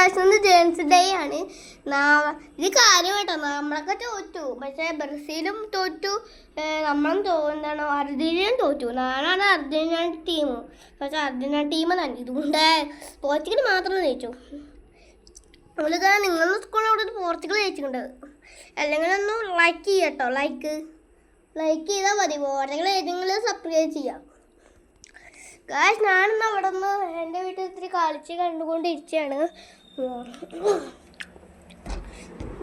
ഇന്ന് James day ആണ്. ഇത് കാര്യമായിട്ടോ നമ്മളൊക്കെ തോറ്റു, പക്ഷേ ബ്രസീലും തോറ്റു, നമ്മളും എന്താണ് അർജന്റീനയും തോറ്റു. നാളാണ് അർജന്റീന ടീം, പക്ഷെ അർജന്റീന ടീം തന്നെ ഇതുകൊണ്ട് പോർച്ചുഗൽ മാത്രം ജയിച്ചു. നമ്മളിതാ നിങ്ങളുടെ സ്കൂളിൽ പോർച്ചുഗൽ ജയിച്ചിട്ടുണ്ട്. അല്ലെങ്കിൽ ഒന്ന് ലൈക്ക് ചെയ്യട്ടോ, ലൈക്ക് ചെയ്താൽ മതി. പോർച്ചുഗൽ ഏതെങ്കിലും സബ്സ്ക്രൈബ് ചെയ്യാം. ഗായ്സ്, ഞാനിന്ന് അവിടെ നിന്ന് എൻ്റെ വീട്ടിൽ ഇത്തിരി കളിച്ച് കണ്ടുകൊണ്ടിരിക്കുകയാണ്.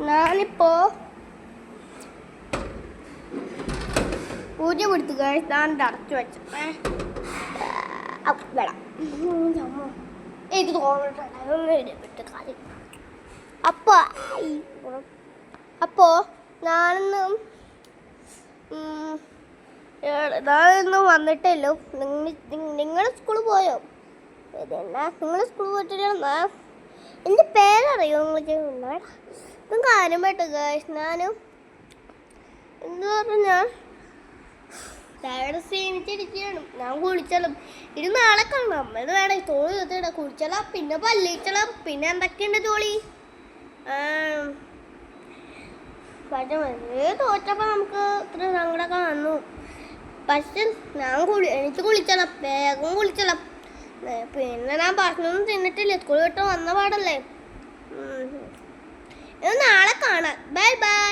ഞാനിപ്പോൾ പൂജ കൊടുത്തു ഗായ്സ്, ഞാൻ അടച്ചു വെച്ചു വേണം എനിക്ക് തോന്നിട്ട് കാര്യം. അപ്പോൾ ഞാനൊന്നും വന്നിട്ടല്ലോ. നിങ്ങൾ സ്കൂളിൽ പോയോ? നിങ്ങൾ സ്കൂളിൽ പോയിട്ടില്ല. എൻ്റെ പേരറിയോ നിങ്ങൾക്ക്? ഇതും കാര്യം പെട്ടു ഗായ്സ്. ഞാനും എന്താ പറഞ്ഞാൽ ക്ഷീണിച്ചിരിക്കുകയാണ്. ഞാൻ കുളിച്ചാലും ഇത് നാളെ കാണാം. അമ്മത് വേണം തോളി കുത്തിയിടാം, കുളിച്ചാലാം, പിന്നെ പല്ലിച്ചലാം, പിന്നെ എന്തൊക്കെയുണ്ട് തോളി. പക്ഷെ വലിയ തോറ്റപ്പോൾ നമുക്ക് ഇത്ര സങ്കടമൊക്കെ വന്നു. പക്ഷെ എനിക്ക് കുളിച്ചണം, വേഗം കുളിച്ചണം. പിന്നെ ഞാൻ ഭക്ഷണമൊന്നും തിന്നിട്ടില്ല, സ്കൂൾ വിട്ട് വന്ന പാടല്ലേ. ഇത് നാളെ കാണാം. Bye bye.